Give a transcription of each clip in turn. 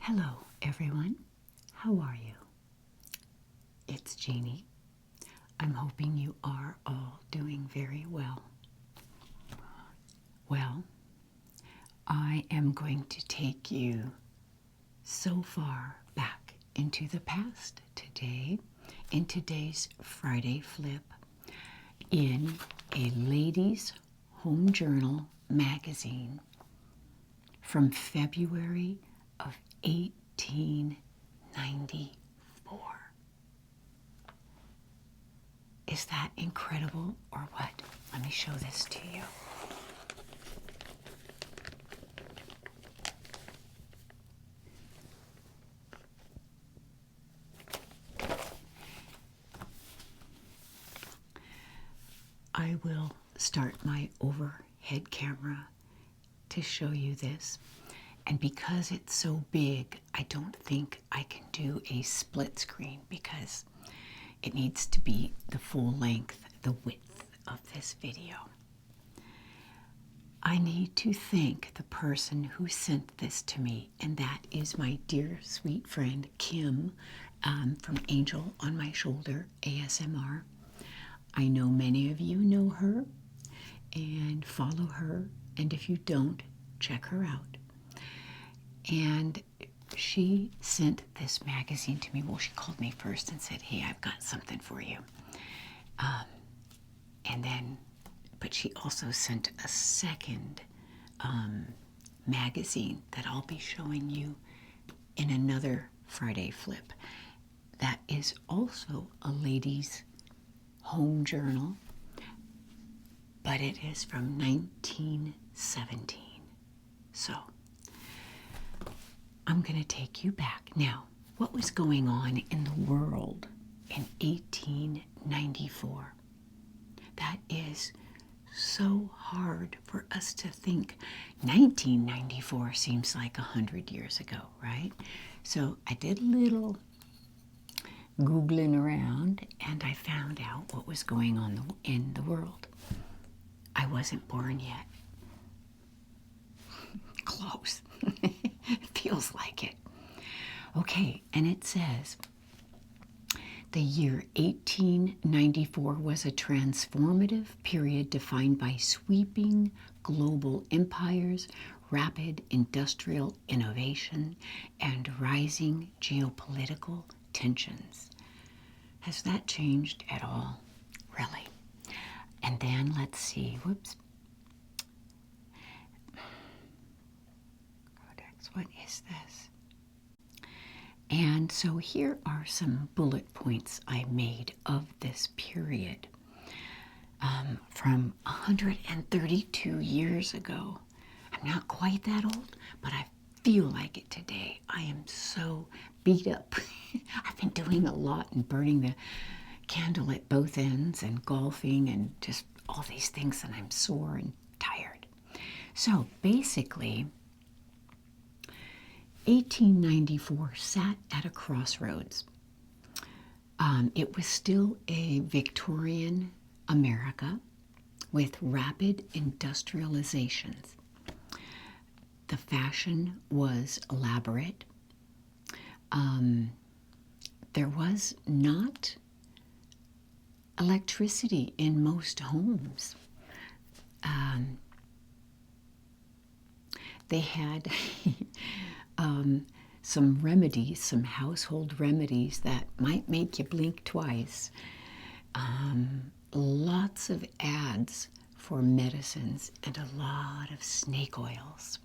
Hello, everyone. How are you? It's Jeannie. I'm hoping you are all doing very well. Well, I am going to take you so far back into the past today, in today's Friday Flip, in a ladies' home journal magazine from February of 1894. Is that incredible or what? Let me show this to you. I will start my overhead camera to show you this. And because it's so big, I don't think I can do a split screen because it needs to be the full length, the width of this video. I need to thank the person who sent this to me, and that is my dear sweet friend Kim from Angel on My Shoulder ASMR. I know many of you know her and follow her, and if you don't, check her out. And she sent this magazine to me. Well, she called me first and said, hey, I've got something for you. But she also sent a second magazine that I'll be showing you in another Friday Flip. That is also a ladies' home journal, but it is from 1917. So I'm going to take you back. Now, what was going on in the world in 1894? That is so hard for us to think. 1994 seems like 100 years ago, right? So I did a little Googling around and I found out what was going on in the world. I wasn't born yet. Close. It feels like it. Okay, and it says, the year 1894 was a transformative period defined by sweeping global empires, rapid industrial innovation, and rising geopolitical tensions. Has that changed at all? Really? And then let's see, whoops. Codex, what is this? And so here are some bullet points I made of this period from 132 years ago. I'm not quite that old, but I feel like it today. I am so beat up. I've been doing a lot and burning the candle at both ends and golfing and just all these things, and I'm sore and tired. So basically, 1894 sat at a crossroads. It was still a Victorian America with rapid industrializations. The fashion was elaborate. There was not electricity in most homes. They had some remedies, some household remedies that might make you blink twice. Lots of ads for medicines and a lot of snake oils.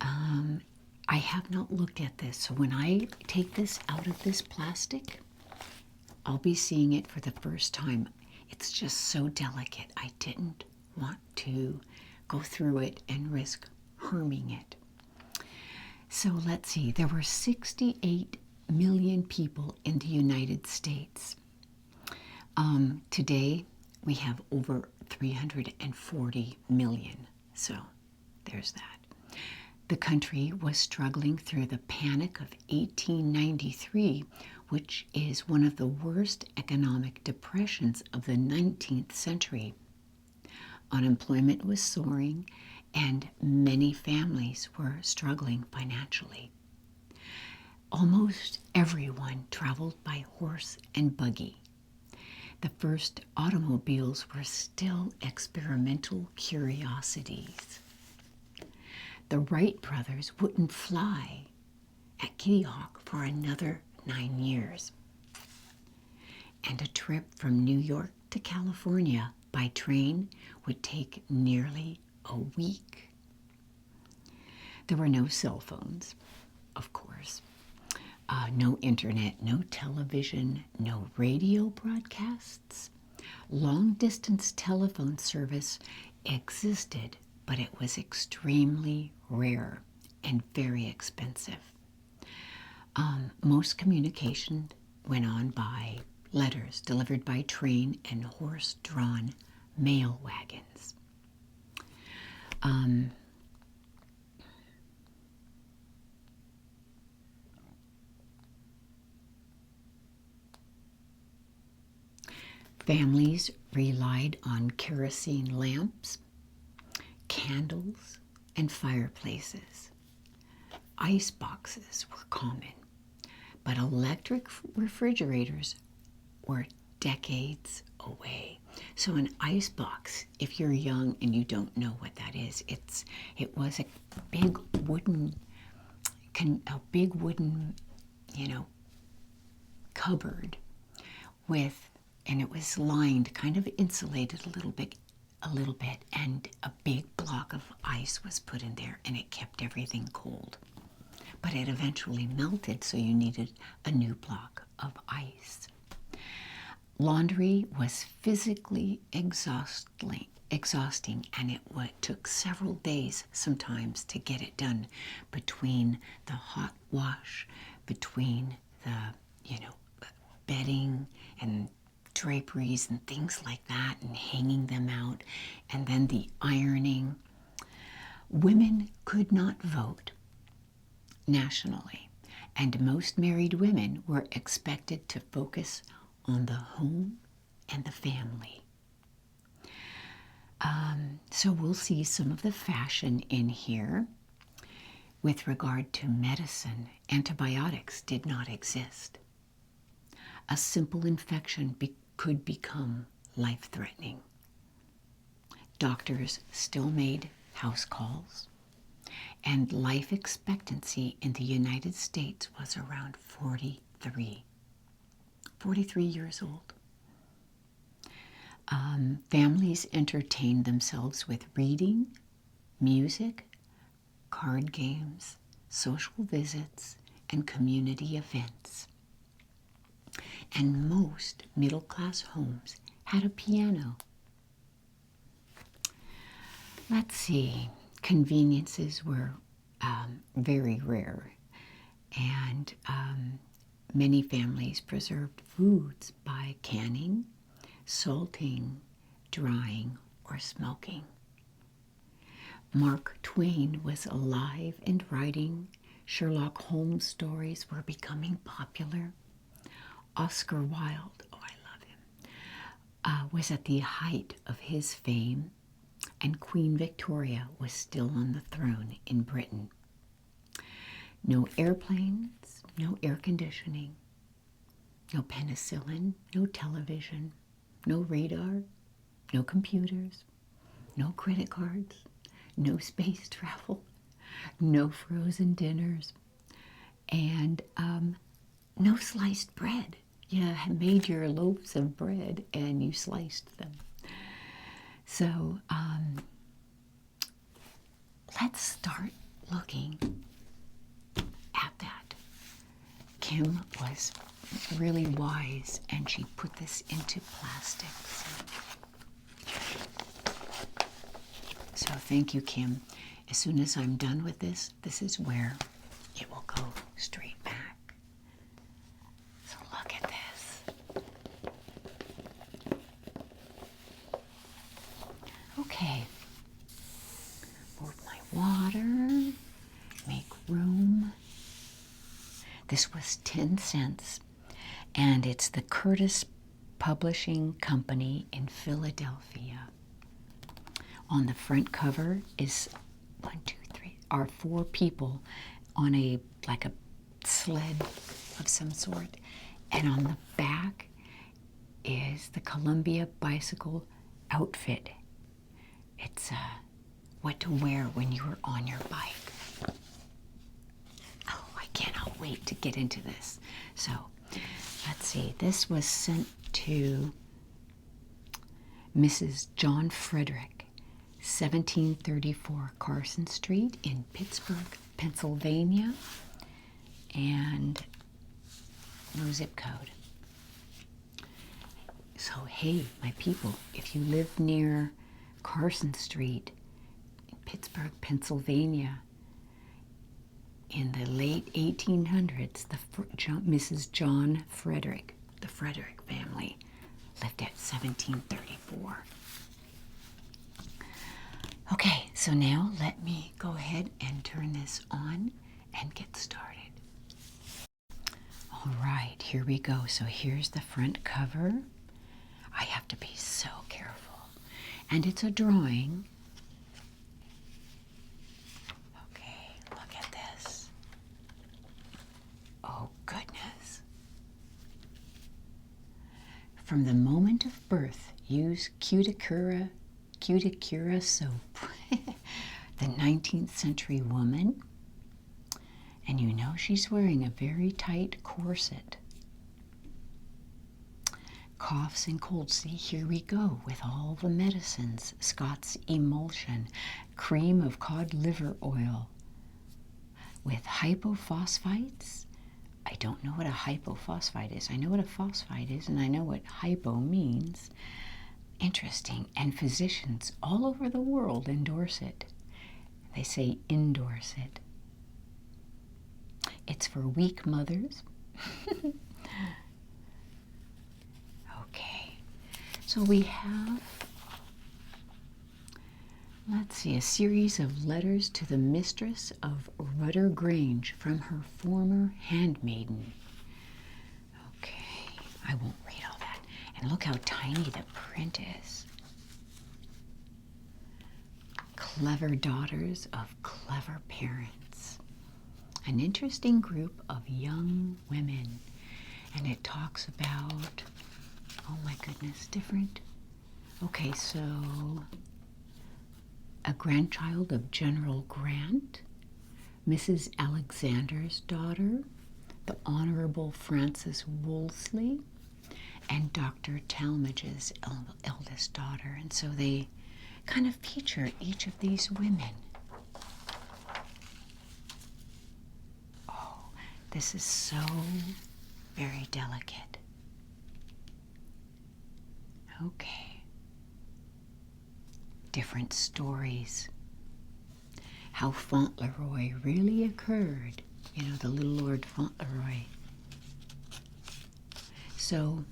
I have not looked at this, so when I take this out of this plastic, I'll be seeing it for the first time. It's just so delicate. I didn't want to go through it and risk harming it. So let's see, there were 68 million people in the United States. Today, we have over 340 million. So there's that. The country was struggling through the Panic of 1893, which is one of the worst economic depressions of the 19th century. Unemployment was soaring, and many families were struggling financially. Almost everyone traveled by horse and buggy. The first automobiles were still experimental curiosities. The Wright brothers wouldn't fly at Kitty Hawk for another 9 years. And a trip from New York to California by train would take nearly a week. There were no cell phones, of course. No internet, no television, no radio broadcasts. Long-distance telephone service existed, but it was extremely rare and very expensive. Most communication went on by letters delivered by train and horse-drawn mail wagons. Families relied on kerosene lamps, candles, and fireplaces. Ice boxes were common, but electric refrigerators were decades away. So an ice box, if you're young and you don't know what that is, it was a big wooden, cupboard with, and it was lined, kind of insulated a little bit, and a big block of ice was put in there, and it kept everything cold. But it eventually melted, so you needed a new block of ice. Laundry was physically exhausting, and it took several days sometimes to get it done, between the hot wash, between the, bedding and draperies and things like that, and hanging them out, and then the ironing. Women could not vote nationally, and most married women were expected to focus on the home and the family. So we'll see some of the fashion in here. With regard to medicine, antibiotics did not exist. A simple infection could become life-threatening. Doctors still made house calls, and life expectancy in the United States was around 43 years old. Families entertained themselves with reading, music, card games, social visits, and community events. And most middle-class homes had a piano. Let's see, conveniences were very rare, and many families preserved foods by canning, salting, drying, or smoking. Mark Twain was alive and writing. Sherlock Holmes stories were becoming popular. Oscar Wilde, oh, I love him, was at the height of his fame, and Queen Victoria was still on the throne in Britain. No airplanes, no air conditioning, no penicillin, no television, no radar, no computers, no credit cards, no space travel, no frozen dinners, and no sliced bread. You made your loaves of bread and you sliced them. So let's start looking at that. Kim was really wise, and she put this into plastics. So thank you, Kim. As soon as I'm done with this, this is where it will go straight back. So look at this. Okay. Pour my water. Make room. This was 10 cents. And it's the Curtis Publishing Company in Philadelphia. On the front cover is 4 people on a sled of some sort. And on the back is the Columbia bicycle outfit. It's what to wear when you were on your bike. Oh, I cannot wait to get into this. So, let's see. This was sent to Mrs. John Frederick, 1734 Carson Street in Pittsburgh, Pennsylvania, and no zip code. So, hey, my people, if you live near Carson Street in Pittsburgh, Pennsylvania, in the late 1800s, Mrs. John Frederick, the Frederick family, lived at 1734. Okay, so now let me go ahead and turn this on and get started. All right, here we go. So here's the front cover. I have to be so careful. And it's a drawing. Okay, look at this. Oh, goodness. From the moment of birth, use Cuticura soap. The 19th century woman. And you know she's wearing a very tight corset. Coughs and colds. See, here we go with all the medicines. Scott's emulsion, cream of cod liver oil with hypophosphites. I don't know what a hypophosphite is. I know what a phosphite is, and I know what hypo means. Interesting. And physicians all over the world endorse it. They say endorse it. It's for weak mothers. Okay, so we have, let's see, a series of letters to the mistress of Rudder Grange from her former handmaiden. Okay, I won't read all that. And look how tiny the print is. Clever daughters of clever parents. An interesting group of young women. And it talks about, oh my goodness, different. Okay, so a grandchild of General Grant, Mrs. Alexander's daughter, the Honorable Frances Wolseley, and Dr. Talmage's eldest daughter. And so they kind of feature each of these women. Oh, this is so very delicate. Okay. Different stories. How Fauntleroy really occurred. You know, the little Lord Fauntleroy. So,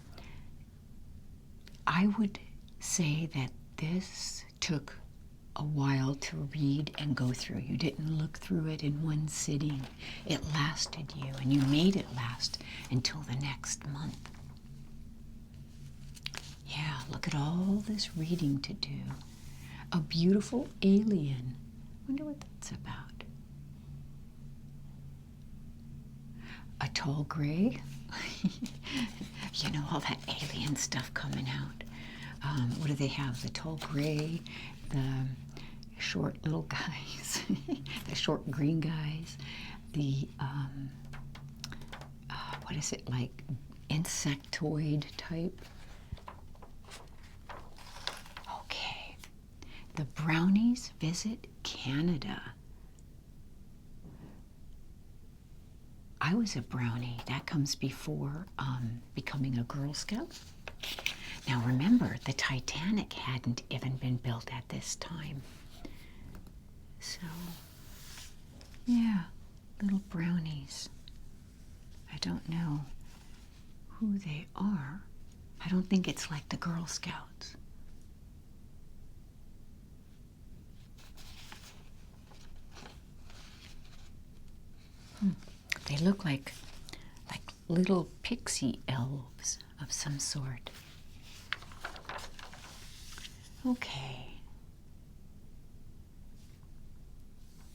I would say that this took a while to read and go through. You didn't look through it in one sitting. It lasted you, and you made it last until the next month. Yeah, look at all this reading to do. A beautiful alien. Wonder what that's about. A tall gray. You know, all that alien stuff coming out. What do they have? The tall gray, the short little guys, the short green guys, the, what is it, like insectoid type? Okay. The Brownies visit Canada. I was a brownie. That comes before becoming a Girl Scout. Now remember, the Titanic hadn't even been built at this time. So, yeah, little brownies. I don't know who they are. I don't think it's like the Girl Scouts. They look like little pixie elves of some sort. Okay.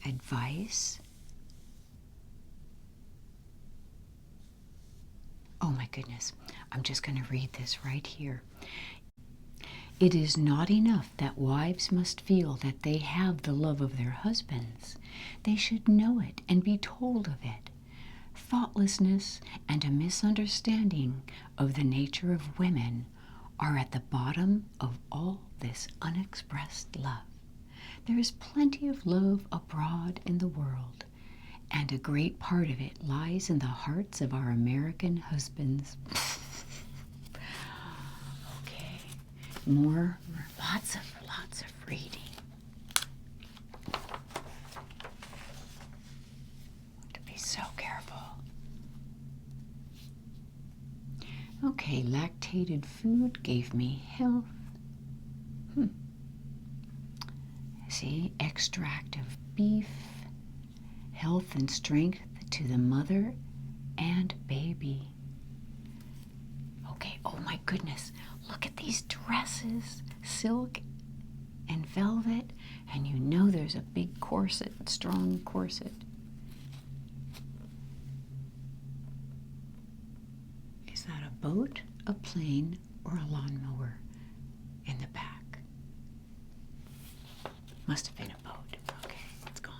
Advice. Oh my goodness. I'm just going to read this right here. It is not enough that wives must feel that they have the love of their husbands. They should know it and be told of it. Thoughtlessness and a misunderstanding of the nature of women are at the bottom of all this unexpressed love. There is plenty of love abroad in the world, and a great part of it lies in the hearts of our American husbands. Okay, more, lots of reading. To be so careful. Okay, lactated food gave me health. See, extract of beef, health and strength to the mother and baby. Okay, oh my goodness, look at these dresses, silk and velvet, and you know there's a big corset, strong corset. Is that a boat, a plane, or a lawnmower in the back? Must have been a boat. Okay, it's gone.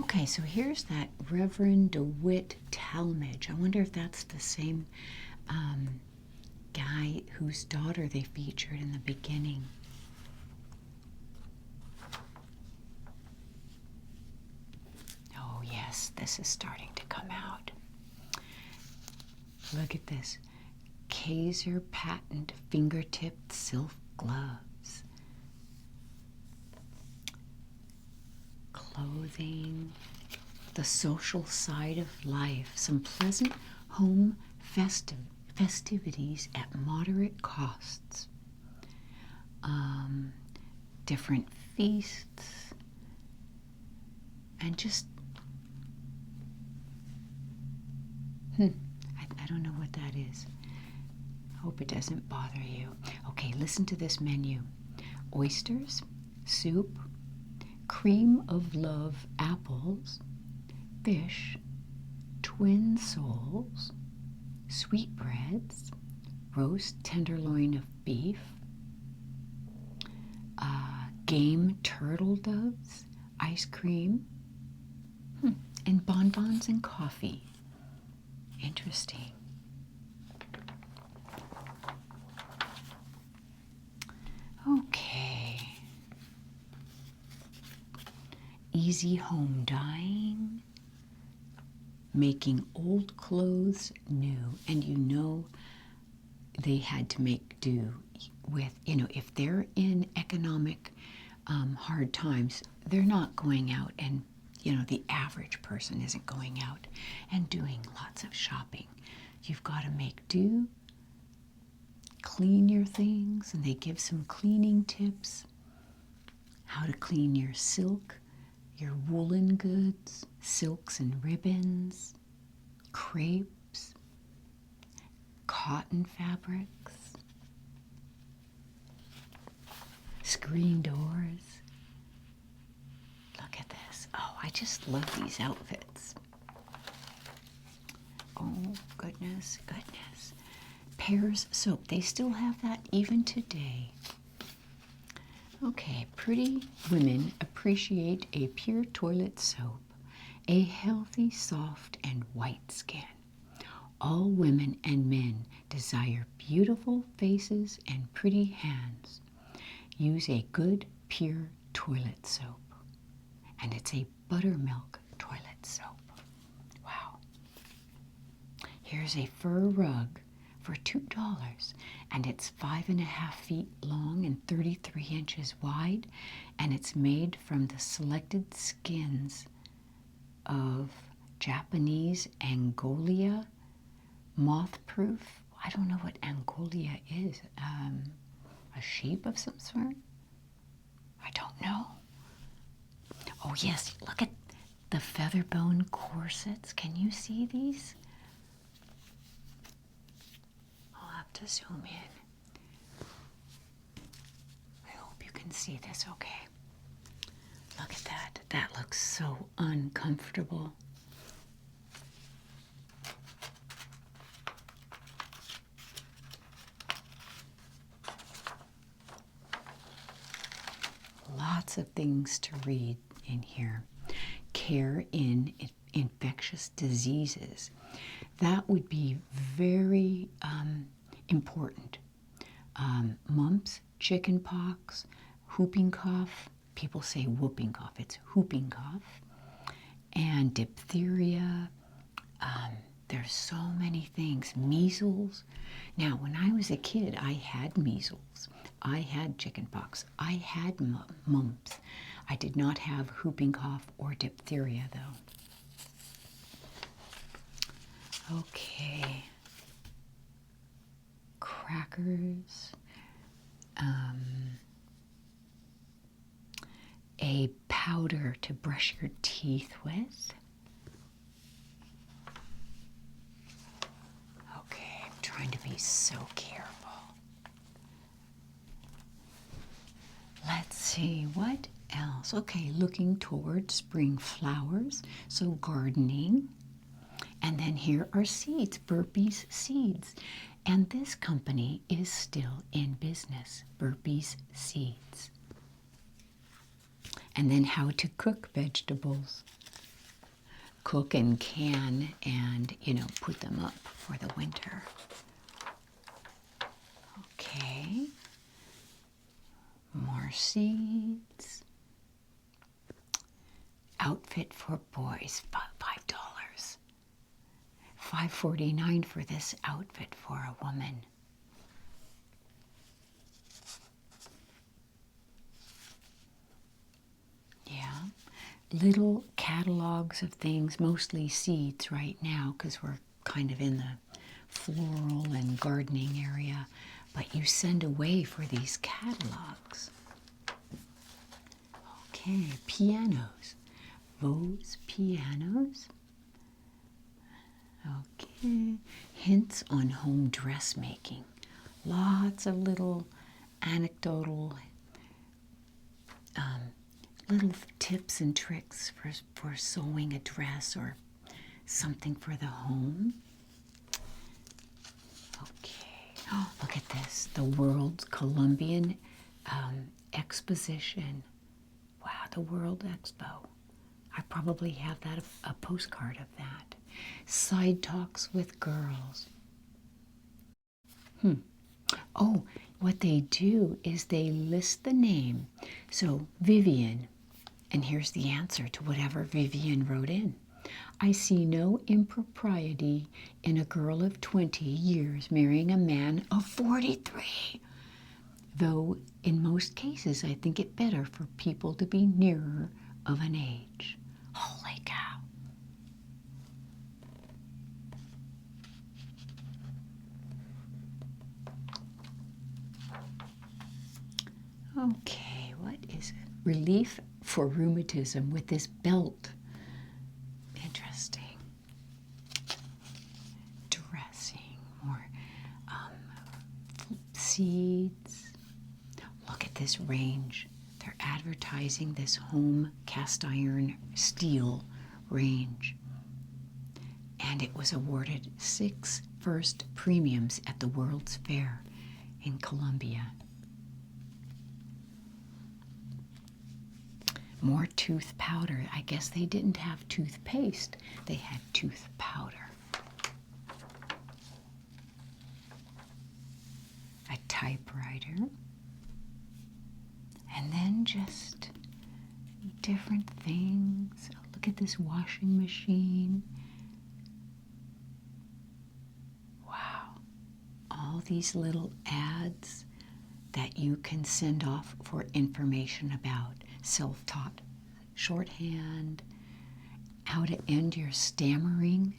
Okay, so here's that Reverend DeWitt Talmage. I wonder if that's the same guy whose daughter they featured in the beginning. Oh yes, this is starting to come out. Look at this. Kaiser patent fingertip silk gloves. Clothing, the social side of life, some pleasant home festivities at moderate costs, different feasts, and just, I don't know what that is. Hope it doesn't bother you. Okay, listen to this menu. Oysters, soup, cream of love apples, fish, twin soles, sweetbreads, roast tenderloin of beef, game turtle doves, ice cream, and bonbons and coffee. Interesting. Okay. Easy home dyeing, making old clothes new, and you know they had to make do with, if they're in economic hard times, they're not going out and, the average person isn't going out and doing lots of shopping. You've got to make do, clean your things, and they give some cleaning tips, how to clean your silk, your woolen goods, silks and ribbons, crepes, cotton fabrics, screen doors. Look at this. Oh, I just love these outfits. Oh, goodness. Pears soap. They still have that even today. Okay, pretty women appreciate a pure toilet soap, a healthy, soft, and white skin. All women and men desire beautiful faces and pretty hands. Use a good, pure toilet soap. And it's a buttermilk toilet soap. Wow. Here's a fur rug for $2, and it's 5.5 feet long and 33 inches wide, and it's made from the selected skins of Japanese Angolia, moth-proof. I don't know what Angolia is. A sheep of some sort? I don't know. Oh yes, look at the feather-bone corsets. Can you see these? I'll have to zoom in. I hope you can see this okay. Look at that. That looks so uncomfortable. lots of things to read in here. Care in infectious diseases. That would be very important. Mumps, chicken pox, whooping cough. People say whooping cough. It's whooping cough. And diphtheria. There's so many things. Measles. Now, when I was a kid, I had measles. I had chicken pox. I had mumps. I did not have whooping cough or diphtheria, though. Okay. Crackers. A powder to brush your teeth with. Okay, I'm trying to be so careful. Let's see, what else? Okay, looking toward spring flowers, so gardening. And then here are seeds, Burpee's Seeds. And this company is still in business, Burpee's Seeds. And then how to cook vegetables. Cook and can and, put them up for the winter. Okay. More seeds. Outfit for boys, $5. $5.49 for this outfit for a woman. Yeah. Little catalogs of things, mostly seeds right now because we're kind of in the floral and gardening area. But you send away for these catalogs. Okay, pianos. Vose pianos. Okay, hints on home dressmaking. Lots of little anecdotal little tips and tricks for sewing a dress or something for the home. Okay, oh, look at this, the World Columbian Exposition. Wow, the World Expo. I probably have a postcard of that. Side talks with girls. Oh, what they do is they list the name. So Vivian, and here's the answer to whatever Vivian wrote in. I see no impropriety in a girl of 20 years marrying a man of 43. Though in most cases I think it better for people to be nearer of an age. Holy cow. Okay, what is it? Relief for rheumatism with this belt. Interesting. Dressing, more seeds. Look at this range. They're advertising this home cast iron steel range. And it was awarded 6 first premiums at the World's Fair in Columbia. More tooth powder. I guess they didn't have toothpaste. They had tooth powder. A typewriter. And then just different things. Look at this washing machine. Wow. All these little ads that you can send off for information about self-taught shorthand, how to end your stammering.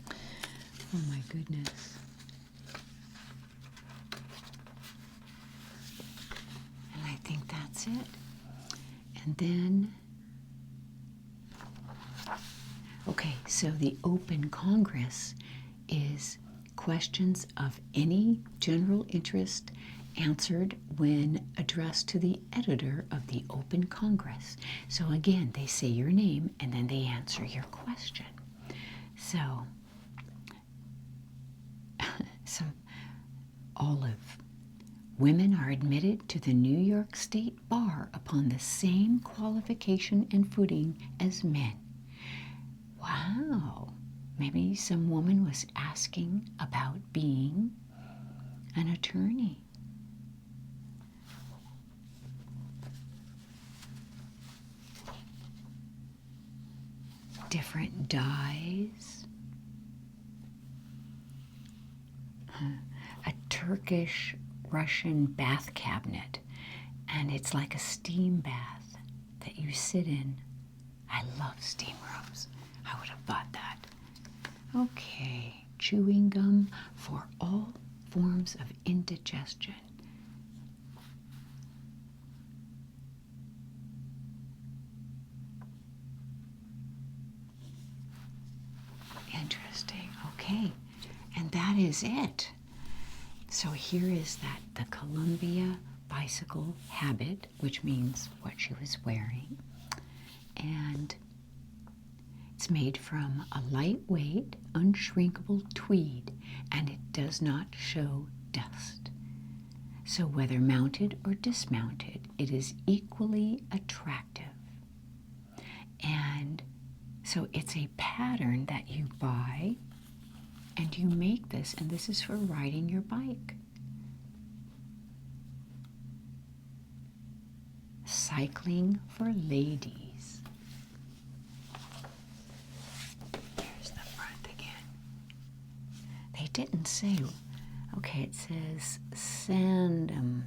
Oh my goodness. And I think that's it. And then, okay, so the Open Congress is questions of any general interest answered when addressed to the editor of the Open Congress. So again, they say your name and then they answer your question. So, some olive. Women are admitted to the New York State Bar upon the same qualification and footing as men. Wow. Maybe some woman was asking about being an attorney. Different dyes. A Turkish Russian bath cabinet, and it's like a steam bath that you sit in. I love steam rooms. I would have thought that. Okay, chewing gum for all forms of indigestion. Interesting. Okay, and that is it. So here is that the Columbia bicycle habit, which means what she was wearing. And it's made from a lightweight, unshrinkable tweed, and it does not show dust. So whether mounted or dismounted, it is equally attractive. And so it's a pattern that you buy, and you make this, and this is for riding your bike. Cycling for ladies. Here's the front again. They didn't say, okay, it says Sandham.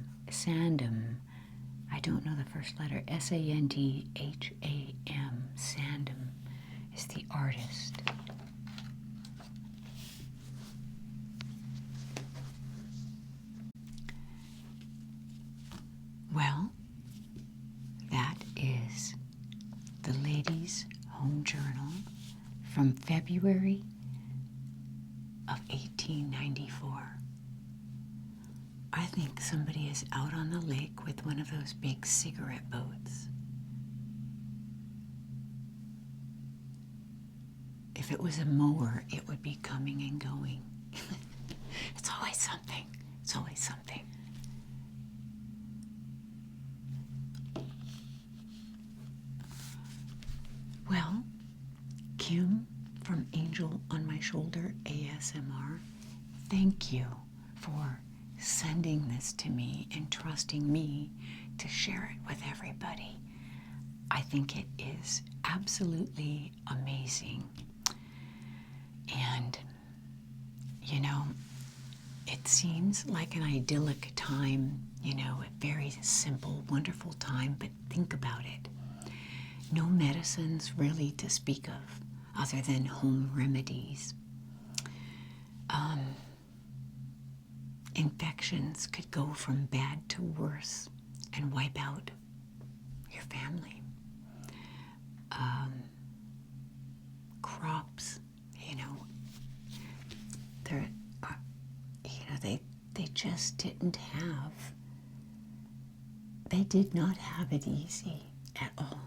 I don't know the first letter. Sandham. Sandham is the artist. Well, that is the Ladies' Home Journal from February of 1894. I think somebody is out on the lake with one of those big cigarette boats. If it was a mower, it would be coming and going. It's always something. It's always something. Well, Kim from Angel on My Shoulder ASMR, thank you for sending this to me and trusting me to share it with everybody. I think it is absolutely amazing. And, you know, it seems like an idyllic time, you know, a very simple, wonderful time, but think about it. No medicines really to speak of other than home remedies. Infections could go from bad to worse and wipe out your family. Crops, you know, they just didn't have, they did not have it easy at all.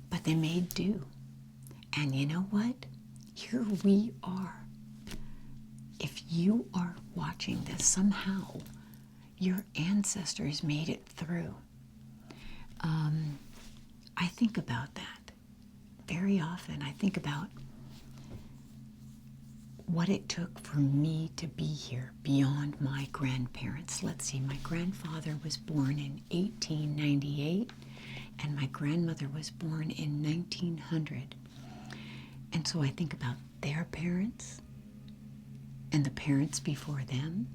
But they made do. And you know what? Here we are. If you are watching this, somehow your ancestors made it through. I think about that very often. I think about what it took for me to be here beyond my grandparents. Let's see, my grandfather was born in 1898, and my grandmother was born in 1900. And so I think about their parents and the parents before them.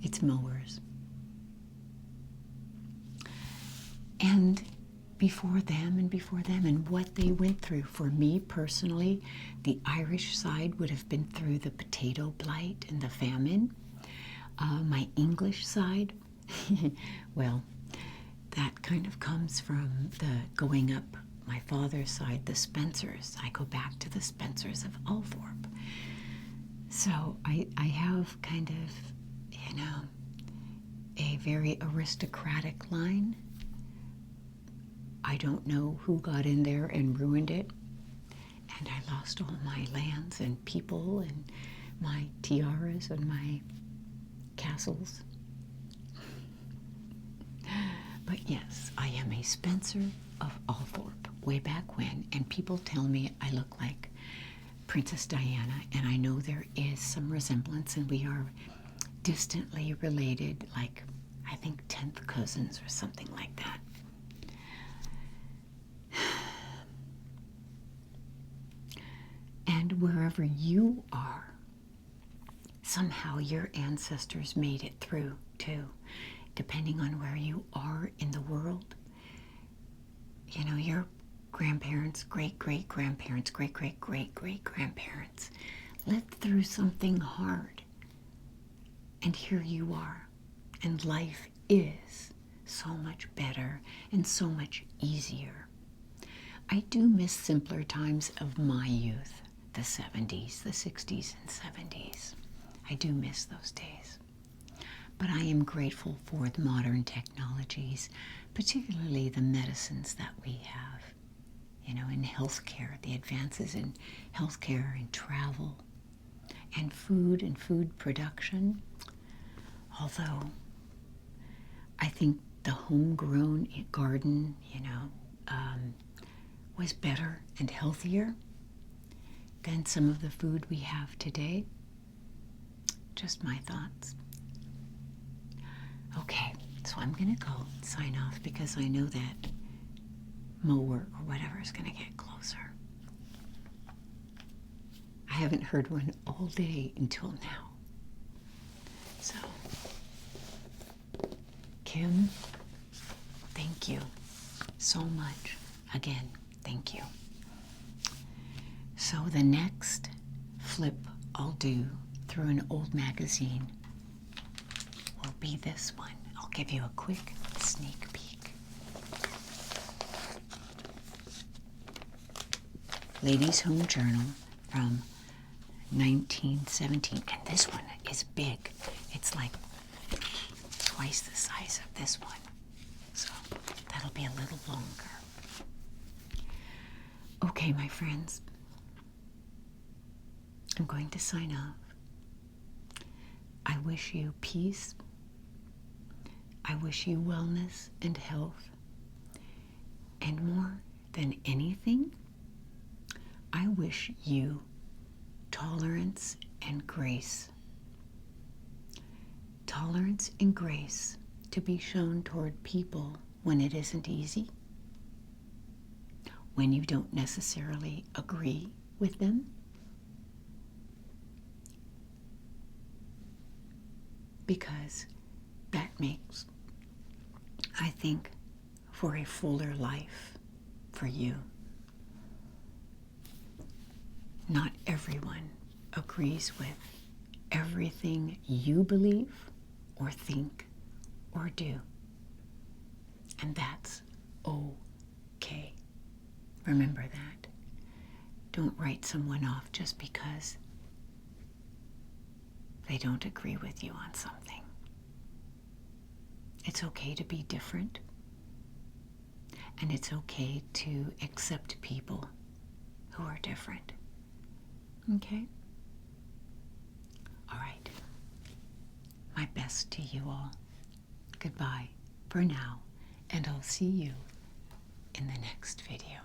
It's mowers. And before them and what they went through. For me personally, the Irish side would have been through the potato blight and the famine. My English side, well, that kind of comes from the going up my father's side, the Spencers. I go back to the Spencers of Althorpe. So I have kind of, you know, a very aristocratic line. I don't know who got in there and ruined it. And I lost all my lands and people and my tiaras and my castles. But yes, I am a Spencer of Althorpe way back when, and people tell me I look like Princess Diana, and I know there is some resemblance, and we are distantly related, like I think 10th cousins or something like that. And wherever you are, somehow your ancestors made it through too. Depending on where you are in the world, you know, your grandparents, great-great-grandparents, great-great-great-great-grandparents lived through something hard. And here you are. And life is so much better and so much easier. I do miss simpler times of my youth, the 70s, the 60s and 70s. I do miss those days. But I am grateful for the modern technologies, particularly the medicines that we have, you know, in healthcare, the advances in healthcare and travel and food production. Although I think the homegrown garden, you know, was better and healthier than some of the food we have today. Just my thoughts. Okay, so I'm going to go sign off because I know that mower or whatever is going to get closer. I haven't heard one all day until now. So, Kim, thank you so much. Again, thank you. So the next flip I'll do through an old magazine will be this one. I'll give you a quick sneak peek. Ladies' Home Journal from 1917. And this one is big. It's like twice the size of this one. So that'll be a little longer. Okay, my friends. I'm going to sign off. I wish you peace. I wish you wellness and health. And more than anything, I wish you tolerance and grace. Tolerance and grace to be shown toward people when it isn't easy, when you don't necessarily agree with them, because that makes, I think, for a fuller life for you. Not everyone agrees with everything you believe or think or do. And that's okay. Remember that. Don't write someone off just because they don't agree with you on something. It's okay to be different. And it's okay to accept people who are different. Okay? All right. My best to you all. Goodbye for now, and I'll see you in the next video.